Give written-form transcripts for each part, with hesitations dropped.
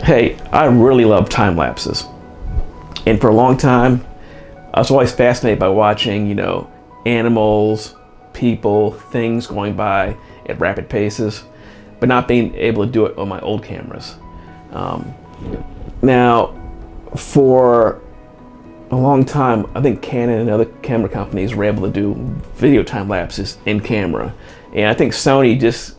Hey, I really love time lapses. And for a long time, I was always fascinated by watching, animals, people, things going by at rapid paces, but not being able to do it on my old cameras. Now, for a long time, I think Canon and other camera companies were able to do video time lapses in camera. And I think Sony just,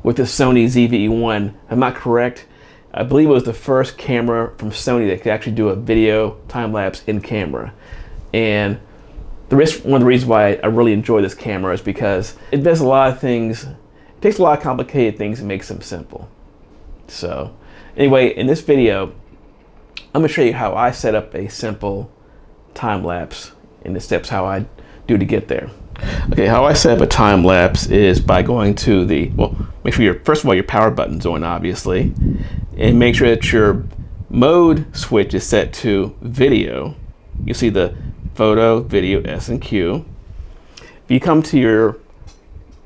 with the Sony ZV-E1, I'm not correct, I believe it was the first camera from Sony that could actually do a video time lapse in camera. And one of the reasons why I really enjoy this camera is because it does a lot of things, it takes a lot of complicated things and makes them simple. So anyway, in this video, I'm gonna show you how I set up a simple time lapse and the steps how I do to get there. Okay, how I set up a time lapse is by going to make sure first of all your power button's on, obviously, and make sure that your mode switch is set to video. You see the photo, video, S and Q. If you come to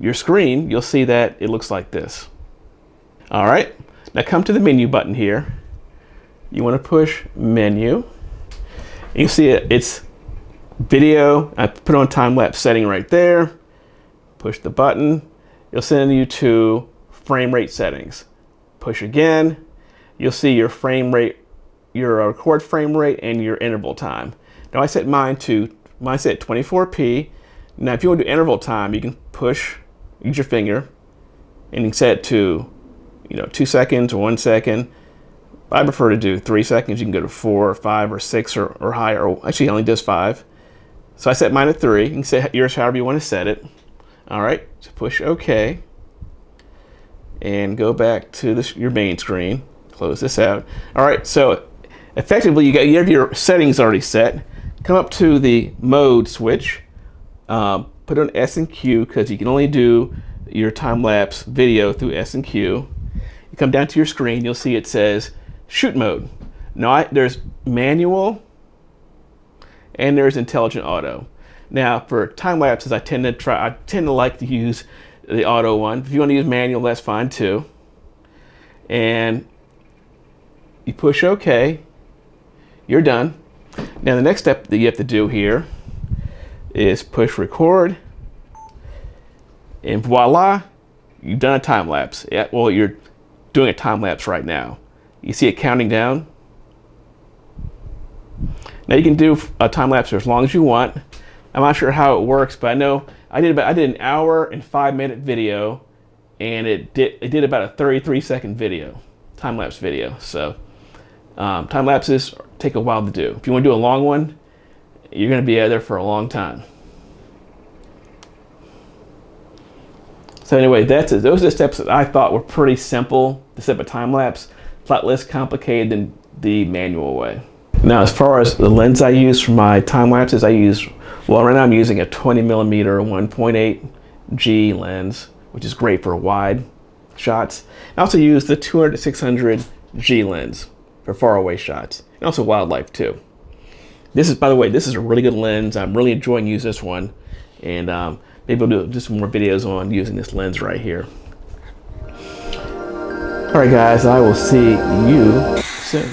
your screen, you'll see that it looks like this. All right, now come to the menu button here. You want to push menu. You see it's video. I put on time-lapse setting right there. Push the button. It'll send you to frame rate settings. Push again. You'll see your frame rate, your record frame rate, and your interval time. Now I set mine set 24p. Now if you want to do interval time, you can use your finger, and you can set it to 2 seconds or 1 second. I prefer to do 3 seconds. You can go to 4 or 5 or 6 or higher. Or actually, it only does 5. So I set mine at 3. You can set yours however you want to set it. All right, so push OK. And go back to your main screen. Close this out. All right, so effectively you have your settings already set. Come up to the mode switch. Put on S and Q because you can only do your time-lapse video through S and Q. You come down to your screen, you'll see it says shoot mode. Now there's manual and there's intelligent auto. Now for time lapses, I tend to like to use the auto one. If you want to use manual, that's fine too. And you push OK. You're done. Now the next step that you have to do here is push record, and voila, you've done a time lapse. Yeah, well, you're doing a time lapse right now. You see it counting down. Now you can do a time lapse for as long as you want. I'm not sure how it works, but I know I did an hour and 5-minute video, and it did about a 33-second video, time lapse video. So time lapses take a while to do. If you want to do a long one, you're going to be out there for a long time. So anyway, those are the steps that I thought were pretty simple to set up a time lapse. A lot less complicated than the manual way. Now, as far as the lens I use for my time lapses, right now I'm using a 20mm 1.8 G lens, which is great for wide shots. I also use the 200-600 G lens for far away shots, and also wildlife too. By the way, this is a really good lens. I'm really enjoying using this one, and maybe I'll do some more videos on using this lens right here. All right, guys, I will see you soon.